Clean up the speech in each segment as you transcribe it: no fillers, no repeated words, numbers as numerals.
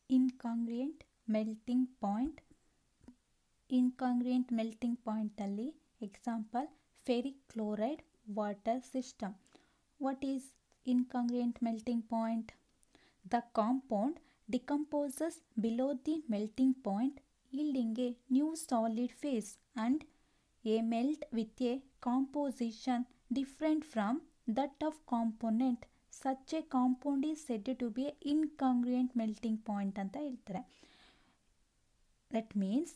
ಇನ್ಕಾಂಗ್ರಿಯೆಂಟ್ melting point. Incongruent melting ಪಾಯಿಂಟಲ್ಲಿ example ferric chloride water system. What is incongruent melting point? The compound decomposes below the melting point, yielding a new solid phase and a melt with a composition different from that of component. Such a compound is said to be an incongruent melting point ಅಂತ ಹೇಳ್ತಾರೆ. That means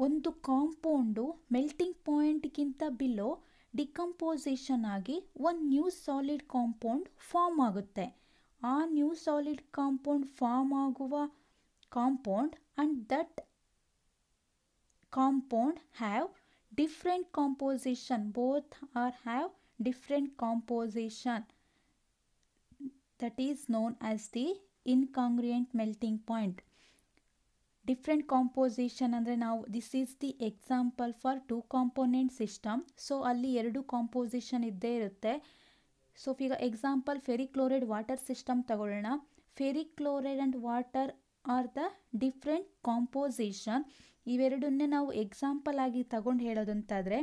ಒಂದು compound melting ಪಾಯಿಂಟ್ಗಿಂತ below decomposition ಆಗಿ ಒಂದು new solid compound form ಆಗುತ್ತೆ. ಆ new solid compound form ಆಗುವ compound and that compound have different composition, both are have different composition, that is known as the incongruent melting point. Different composition ಅಂದರೆ ನಾವು this is the example for two component system. So ಅಲ್ಲಿ ಎರಡು composition ಇದ್ದೇ ಇರುತ್ತೆ. So ಈಗ example ferric chloride water system ತಗೊಳ್ಳೋಣ. Ferric chloride and water are the different composition. ಇವೆರಡನ್ನೇ ನಾವು ಎಕ್ಸಾಂಪಲ್ ಆಗಿ ತಗೊಂಡು ಹೇಳೋದಂತಾದರೆ,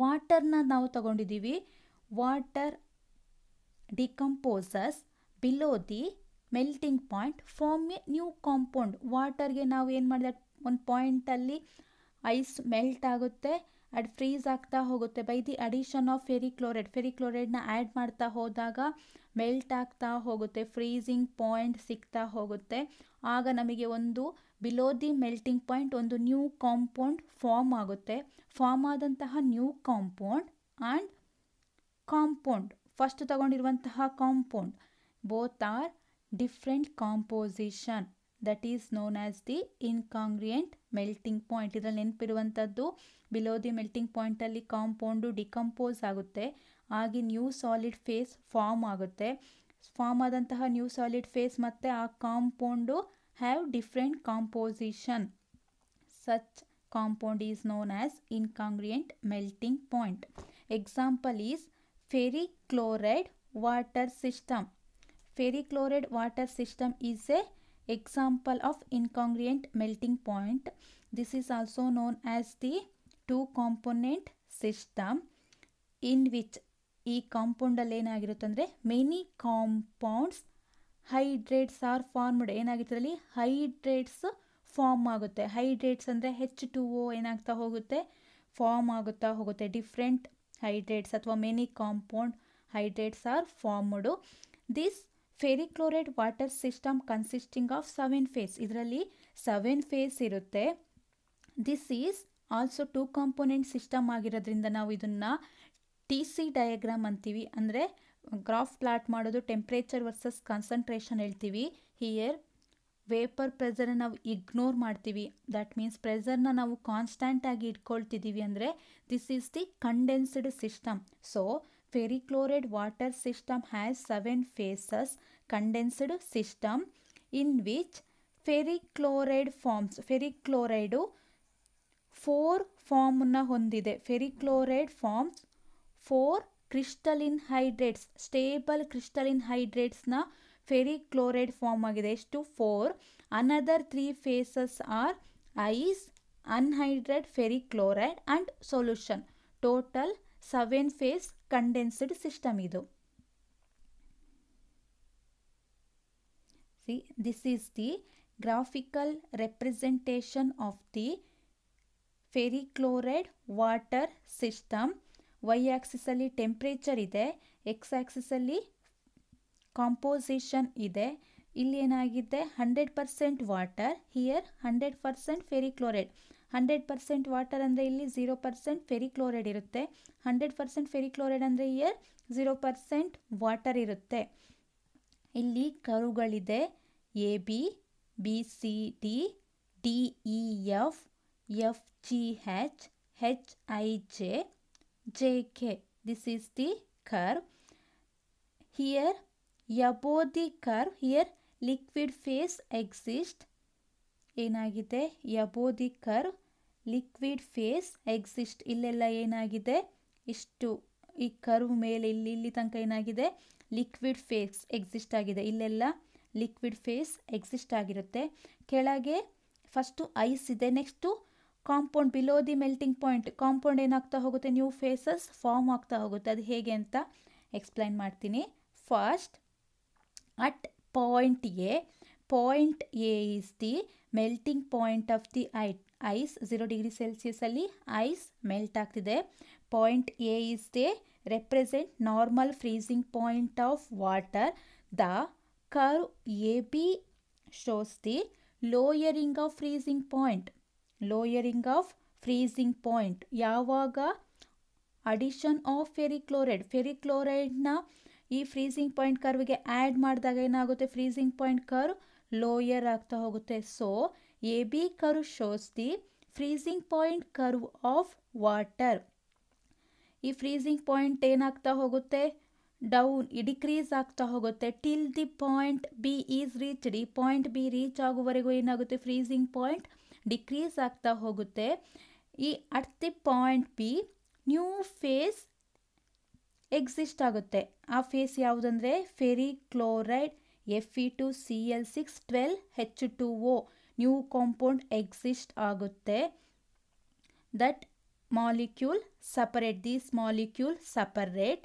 ವಾಟರ್ನ ನಾವು ತಗೊಂಡಿದ್ದೀವಿ. Water decomposes below the melting point form a new compound. ವಾಟರ್ಗೆ ನಾವು ಏನು ಮಾಡಿದ ಒಂದು ಪಾಯಿಂಟಲ್ಲಿ ಐಸ್ ಮೆಲ್ಟ್ ಆಗುತ್ತೆ, ಅದು ಫ್ರೀಸ್ ಆಗ್ತಾ ಹೋಗುತ್ತೆ by the addition of ferric chloride. Ferric ಕ್ಲೋರೈಡ್ನ ಆ್ಯಡ್ ಮಾಡ್ತಾ ಹೋದಾಗ ಮೆಲ್ಟ್ ಆಗ್ತಾ ಹೋಗುತ್ತೆ, ಫ್ರೀಸಿಂಗ್ ಪಾಯಿಂಟ್ ಸಿಗ್ತಾ ಹೋಗುತ್ತೆ. ಆಗ ನಮಗೆ ಒಂದು ಬಿಲೋ ದಿ ಮೆಲ್ಟಿಂಗ್ ಪಾಯಿಂಟ್ ಒಂದು ನ್ಯೂ ಕಾಂಪೌಂಡ್ ಫಾರ್ಮ್ ಆಗುತ್ತೆ. ಫಾರ್ಮ್ ಆದಂತಹ new compound and compound first ತಗೊಂಡಿರುವಂತಹ compound both are different composition, that is known as the incongruent melting point. ಇದರಲ್ಲಿ ನೆನಪಿರುವಂಥದ್ದು ಬಿಲೋ ದಿ ಮೆಲ್ಟಿಂಗ್ ಪಾಯಿಂಟಲ್ಲಿ ಕಾಂಪೌಂಡು ಡಿಕಂಪೋಸ್ ಆಗುತ್ತೆ, ಆಗಿ new solid phase form ಆಗುತ್ತೆ. Form ಆದಂತಹ ನ್ಯೂ ಸಾಲಿಡ್ ಫೇಸ್ ಮತ್ತು ಆ compound have different composition. Such compound is known as incongruent melting point. Example is ferric chloride water system. Ferric chloride water system is a example of incongruent melting point. This is also known as the two component system in which ಈ ಕಾಂಪೌಂಡಲ್ಲಿ ಏನಾಗಿರುತ್ತೆ ಅಂದರೆ many compounds hydrates are formed. ಏನಾಗಿರ್ತದಲ್ಲಿ hydrates form ಆಗುತ್ತೆ. Hydrates ಅಂದರೆ H2O ಏನಾಗ್ತಾ ಹೋಗುತ್ತೆ, form ಆಗುತ್ತಾ ಹೋಗುತ್ತೆ. ಡಿಫ್ರೆಂಟ್ ಹೈಡ್ರೇಟ್ಸ್ ಅಥವಾ many compound hydrates are formed. This ferric chloride water system consisting of 7 phase. ಇದರಲ್ಲಿ 7 ಫೇಸ್ ಇರುತ್ತೆ. This is also two component system ಆಗಿರೋದ್ರಿಂದ ನಾವು ಇದನ್ನು TC ಡಯಾಗ್ರಾಮ್ ಅಂತೀವಿ. ಅಂದರೆ ಗ್ರಾಫ್ ಪ್ಲಾಟ್ ಮಾಡೋದು ಟೆಂಪ್ರೇಚರ್ ವರ್ಸಸ್ ಕಾನ್ಸಂಟ್ರೇಷನ್ ಹೇಳ್ತೀವಿ. ಹಿಯರ್ ವೇಪರ್ ಪ್ರೆಸರ್ನ ನಾವು ಇಗ್ನೋರ್ ಮಾಡ್ತೀವಿ. ದಟ್ ಮೀನ್ಸ್ ಪ್ರೆಸರ್ನ ನಾವು ಕಾನ್ಸ್ಟೆಂಟ್ ಆಗಿ ಇಟ್ಕೊಳ್ತಿದ್ದೀವಿ. ಅಂದರೆ this is the condensed system. So Ferric chloride water system has 7 phases. Condensed system in which ferric chloride forms. Ferric chloride 4 ಫಾರ್ಮ್ನ ಹೊಂದಿದೆ. Ferric chloride forms 4 crystalline hydrates. Stable crystalline ಹೈಡ್ರೇಟ್ಸ್ನ ferric chloride form ಆಗಿದೆ. ಎಷ್ಟು? 4. Another 3 phases are ice, anhydride ferric chloride and solution. Total 7 phase condensed system ಇದು. See, this is the graphical representation of the ferric chloride water system. Y axis ಅಲ್ಲಿ temperature ಇದೆ, X axis ಅಲ್ಲಿ composition ಇದೆ. ಇಲ್ಲಿ ಏನಾಗಿದೆ 100% water, here 100% ferric chloride. 100% water ಅಂದರೆ ಇಲ್ಲಿ 0% ferric chloride ಇರುತ್ತೆ. 100% ಫೆರಿಕ್ ಕ್ಲೋರೈಡ್ ಅಂದರೆ ಇಯರ್ 0% ವಾಟರ್ ಇರುತ್ತೆ. ಇಲ್ಲಿ ಕರುಗಳಿದೆ AB, BCD, DEF, FGH, HIJ, JK. This is the curve. Here above the curve, here liquid phase exists. ಏನಾಗಿದೆ above the curve liquid phase exists. ಇಲ್ಲೆಲ್ಲ ಏನಾಗಿದೆ, ಇಷ್ಟು ಈ ಕರ್ವ್ ಮೇಲೆ ಇಲ್ಲಿ ತನಕ ಏನಾಗಿದೆ ಲಿಕ್ವಿಡ್ ಫೇಸ್ ಎಕ್ಸಿಸ್ಟ್ ಆಗಿದೆ, ಇಲ್ಲೆಲ್ಲ ಲಿಕ್ವಿಡ್ ಫೇಸ್ ಎಕ್ಸಿಸ್ಟ್ ಆಗಿರುತ್ತೆ. ಕೆಳಗೆ ಫಸ್ಟು ಐಸ್ ಇದೆ, next compound below the melting point compound ಏನಾಗ್ತಾ ಹೋಗುತ್ತೆ, ನ್ಯೂ ಫೇಸಸ್ ಫಾರ್ಮ್ ಆಗ್ತಾ ಹೋಗುತ್ತೆ. ಅದು ಹೇಗೆ ಅಂತ ಎಕ್ಸ್ಪ್ಲೈನ್ ಮಾಡ್ತೀನಿ. First at point A is the melting point of the ice. 0 degree ಸೆಲ್ಸಿಯಸಲ್ಲಿ ಐಸ್ ಮೆಲ್ಟ್ ಆಗ್ತಿದೆ. Point A is the represent normal freezing point of water. The curve A B shows the lowering of freezing point. Lowering of freezing point ಯಾವಾಗ addition of ಫೆರಿಕ್ಲೋರೈಡ್ನ ಈ freezing point ಕರ್ವ್ಗೆ add ಮಾಡಿದಾಗ ಏನಾಗುತ್ತೆ, freezing point curve lower ಆಗ್ತಾ ಹೋಗುತ್ತೆ. So A B curve shows the freezing point curve of water. ಈ freezing point ಏನಾಗ್ತಾ ಹೋಗುತ್ತೆ, ಡೌನ್ ಡಿಕ್ರೀಸ್ ಆಗ್ತಾ ಹೋಗುತ್ತೆ till the point B is reached. ಈ ಪಾಯಿಂಟ್ ಬಿ ರೀಚ್ ಆಗುವವರೆಗೂ ಏನಾಗುತ್ತೆ, ಫ್ರೀಸಿಂಗ್ ಪಾಯಿಂಟ್ ಡಿಕ್ರೀಸ್ ಆಗ್ತಾ ಹೋಗುತ್ತೆ. ಈ at the point B new phase exist ಆಗುತ್ತೆ. ಆ ಫೇಸ್ ಯಾವುದಂದರೆ ferric chloride Fe2Cl612H2O new compound exist ಆಗುತ್ತೆ. That molecule separate, these molecule separate.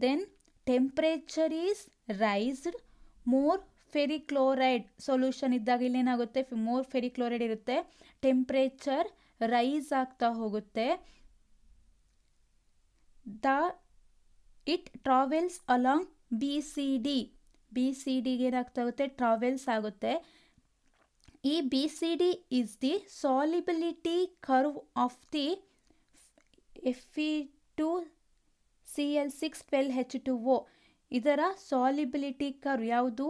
Then temperature is raised. More ಫೆರಿಕ್ಲೋರೈಡ್ solution ಇದ್ದಾಗ ಇಲ್ಲೇನಾಗುತ್ತೆ, ಮೋರ್ ಫೆರಿಕ್ಲೋರೈಡ್ ಇರುತ್ತೆ, ಟೆಂಪ್ರೇಚರ್ ರೈಸ್ ಆಗ್ತಾ ಹೋಗುತ್ತೆ. It travels along B C ಡಿಗೆ ಏನಾಗ್ತಾ ಹೋಗುತ್ತೆ, ಟ್ರಾವೆಲ್ಸ್ ಆಗುತ್ತೆ. ಈ B C D is the solubility curve of the Fe2Cl612H2O. ಇದರ ಸಾಲಿಬಿಲಿಟಿ ಕರ್ವ್ ಯಾವುದು,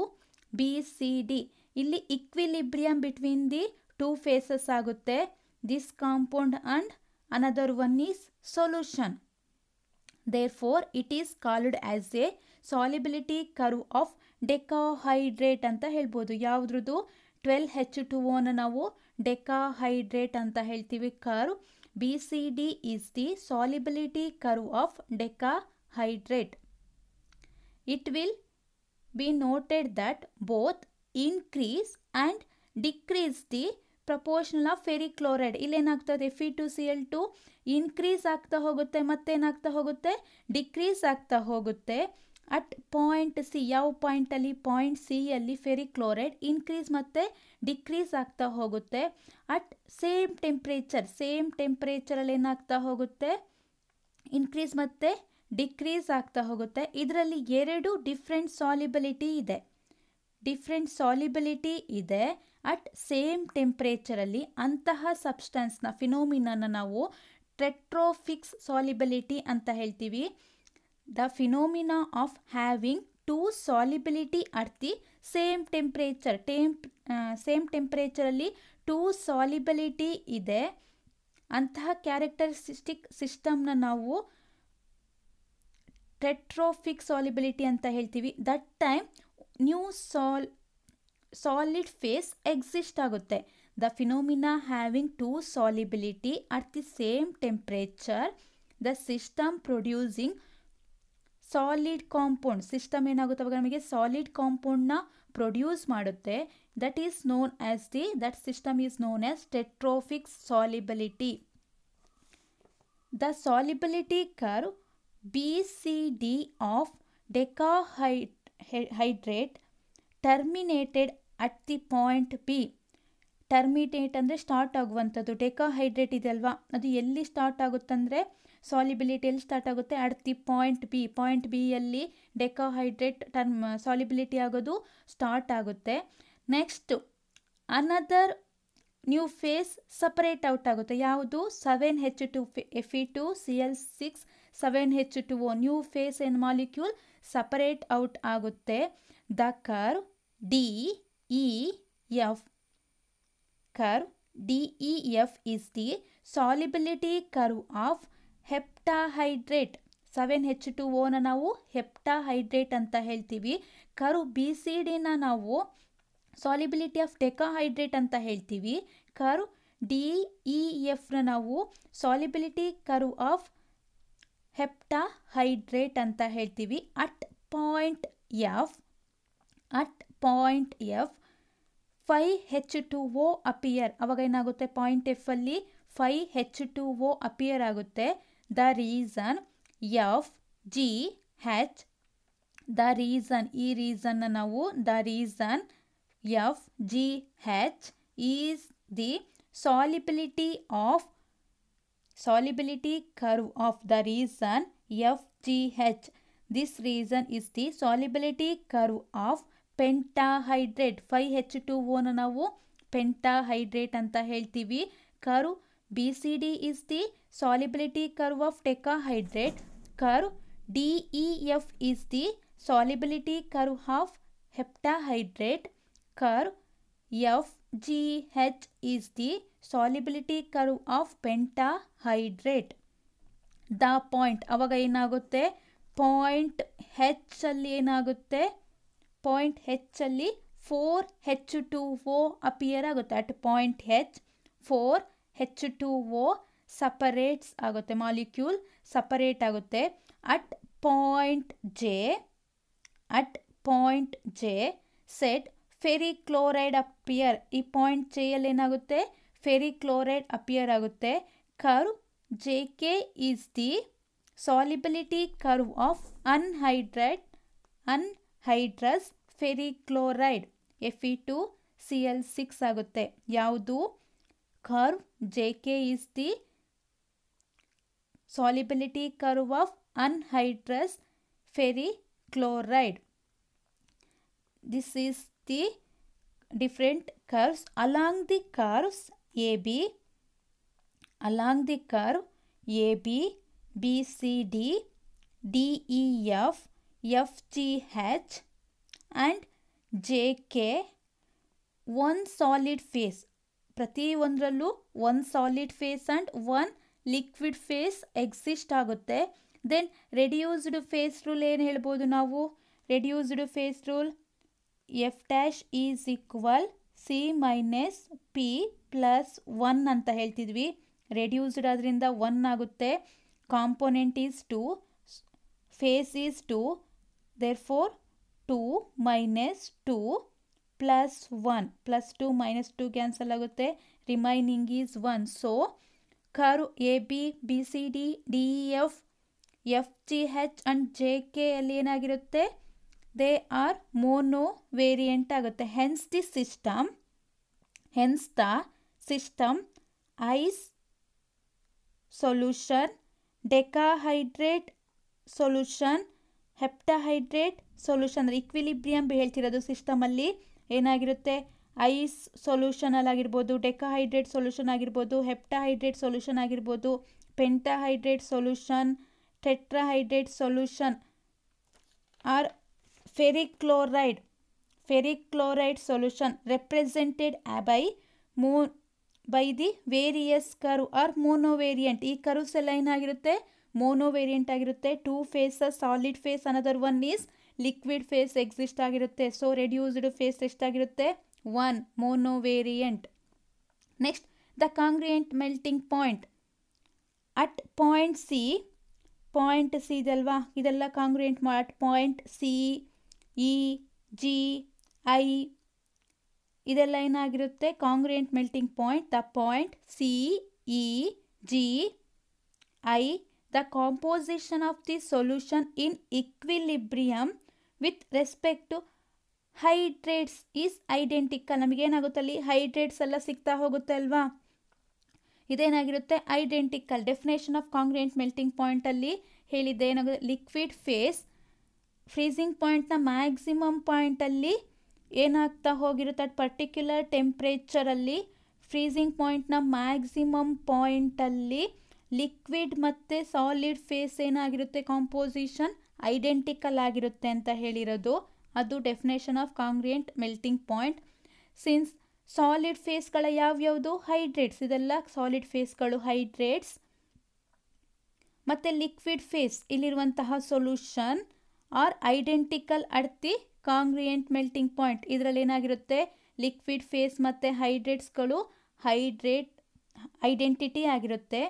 ಬಿ ಸಿ ಡಿ. ಇಲ್ಲಿ equilibrium between the two phases ಆಗುತ್ತೆ. This compound and another one is solution. Therefore, it is called as a solubility curve of decahydrate ಅಂತ ಹೇಳ್ಬೋದು. ಯಾವುದ್ರದ್ದು, 12H2O ನಾವು decahydrate ಅಂತ ಹೇಳ್ತೀವಿ curve. B C D is the solubility curve of decahydrate. It will be noted that both increase and decrease the proportional of ferric chloride. ಇಲ್ಲೇನಾಗ್ತದೆ, Fe2Cl2 increase ಆಗ್ತಾ ಹೋಗುತ್ತೆ, ಮತ್ತೇನಾಗ್ತಾ ಹೋಗುತ್ತೆ, ಡಿಕ್ರೀಸ್ ಆಗ್ತಾ ಹೋಗುತ್ತೆ. ಅಟ್ ಪಾಯಿಂಟ್ ಸಿ, ಯಾವ ಪಾಯಿಂಟಲ್ಲಿ, ಪಾಯಿಂಟ್ ಸಿ ಅಲ್ಲಿ ಫೆರಿಕ್ಲೋರೈಡ್ increase ಮತ್ತು decrease ಆಗ್ತಾ ಹೋಗುತ್ತೆ. ಅಟ್ ಸೇಮ್ ಟೆಂಪ್ರೇಚರಲ್ಲಿ ಏನಾಗ್ತಾ ಹೋಗುತ್ತೆ, ಇನ್ಕ್ರೀಸ್ ಮತ್ತು ಡಿಕ್ರೀಸ್ ಆಗ್ತಾ ಹೋಗುತ್ತೆ. ಇದರಲ್ಲಿ 2 ಡಿಫ್ರೆಂಟ್ ಸಾಲಿಬಿಲಿಟಿ ಇದೆ. ಅಟ್ ಸೇಮ್ ಟೆಂಪ್ರೇಚರಲ್ಲಿ ಅಂತಹ ಸಬ್ಸ್ಟೆನ್ಸ್ನ ಫಿನೋಮಿನನ್ನ ನಾವು ಟೆಟ್ರೋಫಿಕ್ಸ್ ಸಾಲಿಬಿಲಿಟಿ ಅಂತ ಹೇಳ್ತೀವಿ. The phenomena of having 2 solubility at the same ಟೆಂಪ್ರೇಚರಲ್ಲಿ 2 ಸಾಲಿಬಿಲಿಟಿ ಇದೆ. ಅಂತಹ ಕ್ಯಾರೆಕ್ಟರಿಸ್ಟಿಕ್ ಸಿಸ್ಟಮ್ನ ನಾವು ಟೆಟ್ರೋಫಿಕ್ ಸಾಲಿಬಿಲಿಟಿ ಅಂತ ಹೇಳ್ತೀವಿ. That time new solid phase exist ಆಗುತ್ತೆ. The phenomena having 2 solubility at the same temperature, the system producing solid compound. System ಏನಾಗುತ್ತೆ ಅವಾಗ ನಮಗೆ ಸಾಲಿಡ್ ಕಾಂಪೌಂಡ್ನ ಪ್ರೊಡ್ಯೂಸ್ ಮಾಡುತ್ತೆ. That system is known as tetrophic solubility. The solubility curve BCD of decahydrate terminated at the point B. Terminate ಅಂದರೆ start ಆಗುವಂಥದ್ದು. Decahydrate ಇದೆ ಅಲ್ವಾ, ಅದು ಎಲ್ಲಿ ಸ್ಟಾರ್ಟ್ ಆಗುತ್ತಂದರೆ ಸಾಲಿಬಿಲಿಟಿ ಎಲ್ಲಿ ಸ್ಟಾರ್ಟ್ ಆಗುತ್ತೆ, ಅಟ್ ದಿ ಪಾಯಿಂಟ್ ಬಿಯಲ್ಲಿ ಡೆಕಾಹೈಡ್ರೇಟ್ ಸಾಲಿಬಿಲಿಟಿ ಆಗೋದು ಸ್ಟಾರ್ಟ್ ಆಗುತ್ತೆ. Next another new phase separate out ಆಗುತ್ತೆ. ಯಾವುದು, 7H2 Fe2Cl6 7H2O new phase an molecule separate out ಆಗುತ್ತೆ. The curve DEF is the solubility curve of heptahydrate. 7H2Oನ ನಾವು ಹೆಪ್ಟಾಹೈಡ್ರೇಟ್ ಅಂತ ಹೇಳ್ತೀವಿ. ಕರ್ವ್ BCDನ ನಾವು ಸಾಲಿಬಿಲಿಟಿ ಆಫ್ ಡೆಕಾಹೈಡ್ರೇಟ್ ಅಂತ ಹೇಳ್ತೀವಿ. ಕರ್ವ್ DEFನ ನಾವು ಸಾಲಿಬಿಲಿಟಿ ಕರ್ವ್ ಆಫ್ ಹೆಪ್ಟಾಹೈಡ್ರೇಟ್ ಅಂತ ಹೇಳ್ತೀವಿ. At point F 5H2O appear. ಅವಾಗ ಏನಾಗುತ್ತೆ, ಪಾಯಿಂಟ್ ಎಫ್ ಅಲ್ಲಿ 5H2O ಅಪಿಯರ್ ಆಗುತ್ತೆ. The reason FGH, the reason, ಈ ರೀಸನ್ನ ನಾವು the reason FGH is the solubility curve of the reason FGH. This reason is the solubility curve of pentahydrate. 5H2O ನ ನಾವು ಪೆಂಟಾಹೈಡ್ರೇಟ್ ಅಂತ ಹೇಳ್ತೀವಿ. Curve BCD is the solubility curve of decahydrate. Curve DEF is the solubility curve of heptahydrate. Curve FGH is the solubility curve of pentahydrate. The point, ಅವಾಗ ಏನಾಗುತ್ತೆ, point ಹೆಚ್ ಅಲ್ಲಿ ಏನಾಗುತ್ತೆ, point ಹೆಚ್ ಅಲ್ಲಿ 4H2O appear ಆಗುತ್ತೆ. At point H 4H2O separates ಆಗುತ್ತೆ, molecule separate ಆಗುತ್ತೆ. At point J set ferric chloride appear. ಈ point J ಅಲ್ಲಿ ಏನಾಗುತ್ತೆ, ಫೆರಿಕ್ಲೋರೈಡ್ ಅಪಿಯರ್ ಆಗುತ್ತೆ. Curve JK is the solubility curve of anhydrous ferrichloride Fe2Cl6 ಆಗುತ್ತೆ. ಯಾವುದು, curve JK is the solubility curve of anhydrous ferrichloride. This is the different curves. Along the curve AB, BCD, DEF, FGH and JK, one solid phase. ಪ್ರತಿ ಒಂದರಲ್ಲೂ one solid phase and one liquid phase exist ಆಗುತ್ತೆ. Then reduced phase rule ಏನು ಹೇಳ್ಬೋದು ನಾವು, reduced phase rule F' is equal C-P+1 ಅಂತ ಹೇಳ್ತಿದ್ವಿ. Reduced ಅದರಿಂದ 1 ಆಗುತ್ತೆ. Component is 2, phase is 2, therefore 2 - 2 +1 +2 -2 cancel ಆಗುತ್ತೆ, remaining is 1. So curve AB, BCD, DEF, FGH and JK ಅಲ್ಲಿ ಏನಾಗಿರುತ್ತೆ, ದೇ ಆರ್ ಮೋನೋ ವೇರಿಯಂಟ್ ಆಗುತ್ತೆ. Hence the system ice solution, decahydrate solution, heptahydrate solution. ಅಂದರೆ equilibrium ಹೇಳ್ತಿರೋದು ಸಿಸ್ಟಮಲ್ಲಿ ಏನಾಗಿರುತ್ತೆ, ಐಸ್ ಸೊಲ್ಯೂಷನ್ ಆಗಿರ್ಬೋದು, ಡೆಕಾಹೈಡ್ರೇಟ್ solution ಆಗಿರ್ಬೋದು, ಹೆಪ್ಟಾಹೈಡ್ರೇಟ್ ಸೊಲ್ಯೂಷನ್ ಆಗಿರ್ಬೋದು, pentahydrate solution, tetrahydrate solution or ferrichloride solution represented by the various curve or monovariant. ಈ curves ಎಲ್ಲ ಏನಾಗಿರುತ್ತೆ, ಮೋನೋವೇರಿಯಂಟ್ ಆಗಿರುತ್ತೆ. 2 phases, solid phase, another one is liquid phase exist ಆಗಿರುತ್ತೆ. ಸೊ ರೆಡ್ಯೂಸ್ಡ್ ಫೇಸ್ ಎಷ್ಟಾಗಿರುತ್ತೆ, 1 monovariant. Next the congruent melting point at point C ಇದಲ್ವಾ, ಇದೆಲ್ಲ congruent at point C, E, G, I ಇದೆಲ್ಲ ಏನಾಗಿರುತ್ತೆ, congruent melting point. The point C, E, G, I, the composition of the solution in equilibrium with respect to hydrates is identical. ನಮಗೇನಾಗುತ್ತೆ ಅಲ್ಲಿ hydrates ಎಲ್ಲ ಸಿಗ್ತಾ ಹೋಗುತ್ತೆ ಅಲ್ವಾ, ಇದೇನಾಗಿರುತ್ತೆ identical. Definition of congruent melting ಪಾಯಿಂಟಲ್ಲಿ ಹೇಳಿದ್ದೆ ಏನಾಗುತ್ತೆ, ಲಿಕ್ವಿಡ್ ಫೇಸ್ ಫ್ರೀಸಿಂಗ್ ಪಾಯಿಂಟ್ನ ಮ್ಯಾಕ್ಸಿಮಮ್ ಪಾಯಿಂಟಲ್ಲಿ ಏನಾಗ್ತಾ ಹೋಗಿರುತ್ತೆ, ಅಟ್ ಪರ್ಟಿಕ್ಯುಲರ್ ಟೆಂಪ್ರೇಚರಲ್ಲಿ ಫ್ರೀಸಿಂಗ್ ಪಾಯಿಂಟ್ನ ಮ್ಯಾಕ್ಸಿಮಮ್ ಪಾಯಿಂಟಲ್ಲಿ ಲಿಕ್ವಿಡ್ ಮತ್ತು ಸಾಲಿಡ್ ಫೇಸ್ ಏನಾಗಿರುತ್ತೆ, ಕಾಂಪೋಸಿಷನ್ ಐಡೆಂಟಿಕಲ್ ಆಗಿರುತ್ತೆ ಅಂತ ಹೇಳಿರೋದು. ಅದು definition of congruent melting point. Since solid ಫೇಸ್ಗಳ ಯಾವ್ಯಾವುದು, ಹೈಡ್ರೇಟ್ಸ್, ಇದೆಲ್ಲ ಸಾಲಿಡ್ ಫೇಸ್ಗಳು ಹೈಡ್ರೇಟ್ಸ್. ಮತ್ತು ಲಿಕ್ವಿಡ್ ಫೇಸ್ ಇಲ್ಲಿರುವಂತಹ solution are identical at the congruent melting point. ಇದರಲ್ಲಿ ಏನಾಗಿರುತ್ತೆ, ಲಿಕ್ವಿಡ್ ಫೇಸ್ ಮತ್ತು ಹೈಡ್ರೇಟ್ಸ್ಗಳು ಐಡೆಂಟಿಟಿ ಆಗಿರುತ್ತೆ.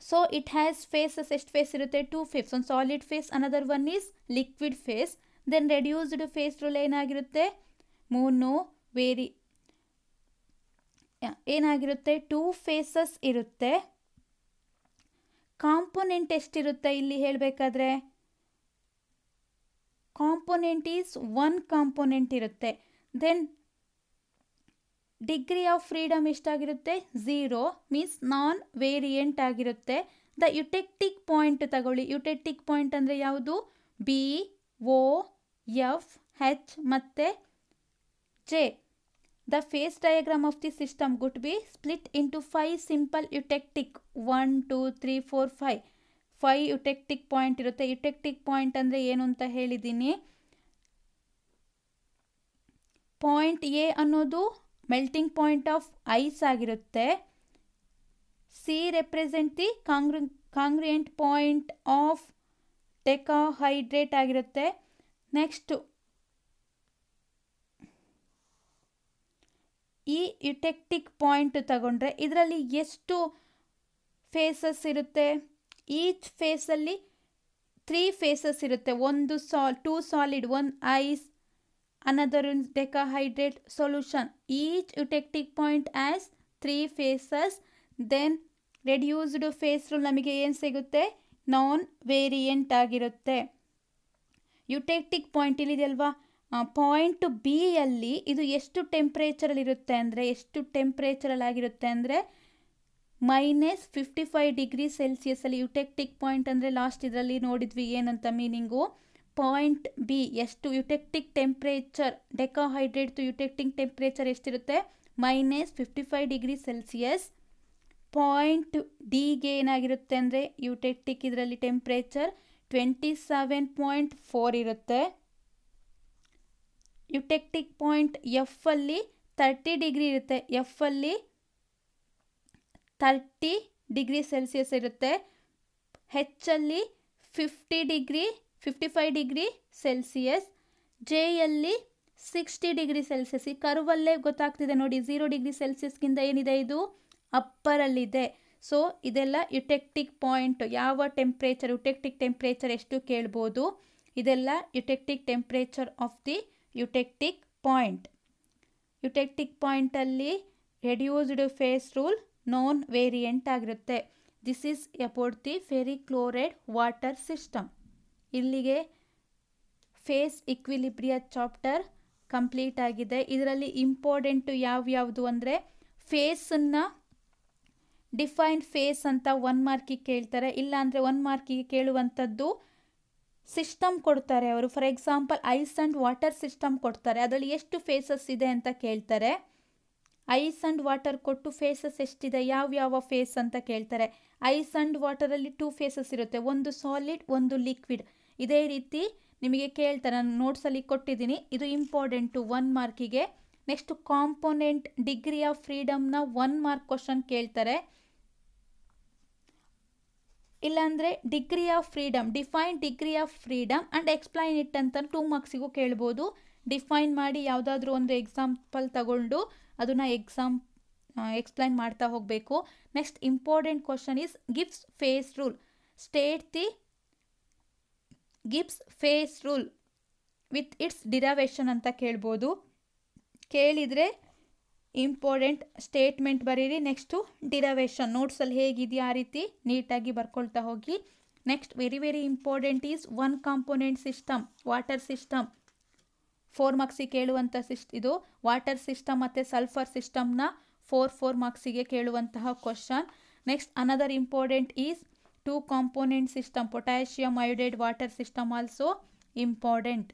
So it has phases. ಎಷ್ಟು ಫೇಸ್ ಇರುತ್ತೆ? 2 ಫೇಸ್. ಒಂದು solid phase, another one is liquid phase. Then reduced phase rule ಏನಾಗಿರುತ್ತೆ? ಏನಾಗಿರುತ್ತೆ? 2 ಫೇಸಸ್ ಇರುತ್ತೆ. ಕಾಂಪೊನೆಂಟ್ ಎಷ್ಟಿರುತ್ತೆ ಇಲ್ಲಿ ಹೇಳಬೇಕಾದ್ರೆ? ಕಾಂಪೊನೆಂಟ್ ಈಸ್ 1 ಕಾಂಪೊನೆಂಟ್ ಇರುತ್ತೆ. ದೆನ್ ಡಿಗ್ರಿ ಆಫ್ ಫ್ರೀಡಮ್ ಎಷ್ಟಾಗಿರುತ್ತೆ? 0 ಮೀನ್ಸ್ ನಾನ್ ವೇರಿಯಂಟ್ ಆಗಿರುತ್ತೆ. ದ ಯುಟೆಕ್ಟಿಕ್ ಪಾಯಿಂಟ್ ತಗೊಳ್ಳಿ. ಯುಟೆಕ್ಟಿಕ್ ಪಾಯಿಂಟ್ ಅಂದರೆ ಯಾವುದು? ಬಿ, ಒ, ಎಫ್, ಹೆಚ್ ಮತ್ತು J. The phase diagram of the system could be split into 5 simple eutectic. 1 2 3 4 5 eutectic point ಇರುತ್ತೆ. Eutectic point ಅಂದರೆ ಏನು ಅಂತ ಹೇಳಿದ್ದೀನಿ. ಪಾಯಿಂಟ್ ಎ ಅನ್ನೋದು ಮೆಲ್ಟಿಂಗ್ ಪಾಯಿಂಟ್ ಆಫ್ ಐಸ್ ಆಗಿರುತ್ತೆ. C represent the congruent point of decahydrate ಆಗಿರುತ್ತೆ. Next ಈ ಯುಟೆಕ್ಟಿಕ್ point ತಗೊಂಡ್ರೆ ಇದರಲ್ಲಿ ಎಷ್ಟು ಫೇಸಸ್ ಇರುತ್ತೆ? ಈಚ್ ಫೇಸಲ್ಲಿ 3 ಫೇಸಸ್ ಇರುತ್ತೆ. ಒಂದು 2 solid, 1 ice, another is decahydrate solution. Each eutectic point has 3 phases. Then reduced phase rule ನಮಗೆ ಏನು ಸಿಗುತ್ತೆ? ನಾನ್ ವೇರಿಯಂಟ್ ಆಗಿರುತ್ತೆ. ಯುಟೆಕ್ಟಿಕ್ ಪಾಯಿಂಟ್ ಇಲ್ಲಿದೆ ಅಲ್ವಾ? ಪಾಯಿಂಟ್ ಬಿ ಯಲ್ಲಿ ಇದು ಎಷ್ಟು ಟೆಂಪ್ರೇಚರಲ್ಲಿ ಇರುತ್ತೆ ಅಂದರೆ, ಎಷ್ಟು ಟೆಂಪ್ರೇಚರಲ್ಲಿ ಆಗಿರುತ್ತೆ ಅಂದರೆ -55 ಡಿಗ್ರಿ ಸೆಲ್ಸಿಯಸಲ್ಲಿ. ಯುಟೆಕ್ಟಿಕ್ ಪಾಯಿಂಟ್ ಅಂದರೆ ಲಾಸ್ಟ್ ಇದರಲ್ಲಿ ನೋಡಿದ್ವಿ ಏನಂತ ಮೀನಿಂಗು. ಪಾಯಿಂಟ್ ಬಿ ಎಷ್ಟು ಯುಟೆಕ್ಟಿಕ್ ಟೆಂಪ್ರೇಚರ್, ಡೆಕಾಹೈಡ್ರೇಟ್ ಯುಟೆಕ್ಟಿಕ್ ಟೆಂಪ್ರೇಚರ್ ಎಷ್ಟಿರುತ್ತೆ? -55 ಡಿಗ್ರಿ ಸೆಲ್ಸಿಯಸ್. ಪಾಯಿಂಟ್ ಡಿಗೆ ಏನಾಗಿರುತ್ತೆ ಅಂದರೆ ಯುಟೆಕ್ಟಿಕ್ ಇದರಲ್ಲಿ ಟೆಂಪ್ರೇಚರ್ 27.4 ಇರುತ್ತೆ. ಯುಟೆಕ್ಟಿಕ್ ಪಾಯಿಂಟ್ ಎಫ್ ಅಲ್ಲಿ 30 ಡಿಗ್ರಿ ಇರುತ್ತೆ. ಎಫ್ ಅಲ್ಲಿ 30 ಡಿಗ್ರಿ ಸೆಲ್ಸಿಯಸ್ ಇರುತ್ತೆ. ಹೆಚ್ಚಲ್ಲಿ 55 ಡಿಗ್ರಿ ಸೆಲ್ಸಿಯಸ್. ಜೆಯಲ್ಲಿ 60 degree Celsius. ಈ ಕರ್ವಲ್ಲೇ ಗೊತ್ತಾಗ್ತಿದೆ ನೋಡಿ, 0 ಡಿಗ್ರಿ ಸೆಲ್ಸಿಯಸ್ಗಿಂತ ಏನಿದೆ ಇದು ಅಪ್ಪರಲ್ಲಿದೆ. ಸೊ ಇದೆಲ್ಲ ಯುಟೆಕ್ಟಿಕ್ ಪಾಯಿಂಟ್. ಯಾವ ಟೆಂಪ್ರೇಚರ್, ಯುಟೆಕ್ಟಿಕ್ ಟೆಂಪ್ರೇಚರ್ ಎಷ್ಟು ಕೇಳ್ಬೋದು. ಇದೆಲ್ಲ eutectic temperature of the eutectic point. Eutectic ಪಾಯಿಂಟಲ್ಲಿ reduced phase rule non variant ಆಗಿರುತ್ತೆ. This is about the ferric chloride water system. ಇಲ್ಲಿಗೆ ಫೇಸ್ ಇಕ್ವಿಲಿಬ್ರಿಯಾ ಚಾಪ್ಟರ್ ಕಂಪ್ಲೀಟ್ ಆಗಿದೆ. ಇದರಲ್ಲಿ ಇಂಪಾರ್ಟೆಂಟು ಯಾವ್ಯಾವುದು ಅಂದರೆ, ಫೇಸನ್ನು ಡಿಫೈನ್ ಫೇಸ್ ಅಂತ 1 ಮಾರ್ಕಿಗೆ ಕೇಳ್ತಾರೆ. ಇಲ್ಲಾಂದರೆ 1 ಮಾರ್ಕಿಗೆ ಕೇಳುವಂಥದ್ದು ಸಿಸ್ಟಮ್ ಕೊಡ್ತಾರೆ ಅವರು. For example ice and water system ಕೊಡ್ತಾರೆ, ಅದರಲ್ಲಿ ಎಷ್ಟು ಫೇಸಸ್ ಇದೆ ಅಂತ ಕೇಳ್ತಾರೆ. ಐಸ್ ಆ್ಯಂಡ್ ವಾಟರ್ ಕೊಟ್ಟು ಫೇಸಸ್ ಎಷ್ಟಿದೆ, ಯಾವ ಫೇಸ್ ಅಂತ ಕೇಳ್ತಾರೆ. ಐಸ್ ಆ್ಯಂಡ್ ವಾಟರಲ್ಲಿ 2 ಫೇಸಸ್ ಇರುತ್ತೆ, ಒಂದು ಸಾಲಿಡ್, ಒಂದು ಲಿಕ್ವಿಡ್. ಇದೇ ರೀತಿ ನಿಮಗೆ ಕೇಳ್ತಾರೆ, ನಾನು ನೋಟ್ಸಲ್ಲಿ ಕೊಟ್ಟಿದ್ದೀನಿ, ಇದು ಇಂಪಾರ್ಟೆಂಟು 1 ಮಾರ್ಕಿಗೆ. ನೆಕ್ಸ್ಟ್ ಕಾಂಪೊನೆಂಟ್ ಡಿಗ್ರಿ ಆಫ್ ಫ್ರೀಡಮ್ನ 1 ಮಾರ್ಕ್ ಕ್ವಶನ್ ಕೇಳ್ತಾರೆ. ಇಲ್ಲಾಂದರೆ degree of freedom, define degree of freedom and explain it ಅಂತ 2 ಮಾರ್ಕ್ಸಿಗೂ ಕೇಳ್ಬೋದು. ಡಿಫೈನ್ ಮಾಡಿ ಯಾವುದಾದ್ರೂ ಒಂದು ಎಕ್ಸಾಂಪಲ್ ತಗೊಂಡು ಅದನ್ನು ಎಕ್ಸ್ಪ್ಲೈನ್ ಮಾಡ್ತಾ ಹೋಗಬೇಕು. Next important question is Gibbs face rule. State the Gibbs face rule with its derivation ಅಂತ ಕೇಳ್ಬೋದು. ಕೇಳಿದರೆ ಇಂಪಾರ್ಟೆಂಟ್ ಸ್ಟೇಟ್ಮೆಂಟ್ ಬರೀರಿ. ನೆಕ್ಸ್ಟು ಡಿರವೇಷನ್ ನೋಟ್ಸಲ್ಲಿ ಹೇಗಿದೆಯಾ ಆ ರೀತಿ ನೀಟಾಗಿ ಬರ್ಕೊಳ್ತಾ ಹೋಗಿ. Next very important is 1 component system, water system. 4 ಮಾರ್ಕ್ಸಿಗೆ ಕೇಳುವಂಥ ಇದು ವಾಟರ್ ಸಿಸ್ಟಮ್ ಮತ್ತು ಸಲ್ಫರ್ ಸಿಸ್ಟಮ್ನ 4 ಮಾರ್ಕ್ಸಿಗೆ ಕೇಳುವಂತಹ question. Next another important is 2 component system, potassium iodide water system also important.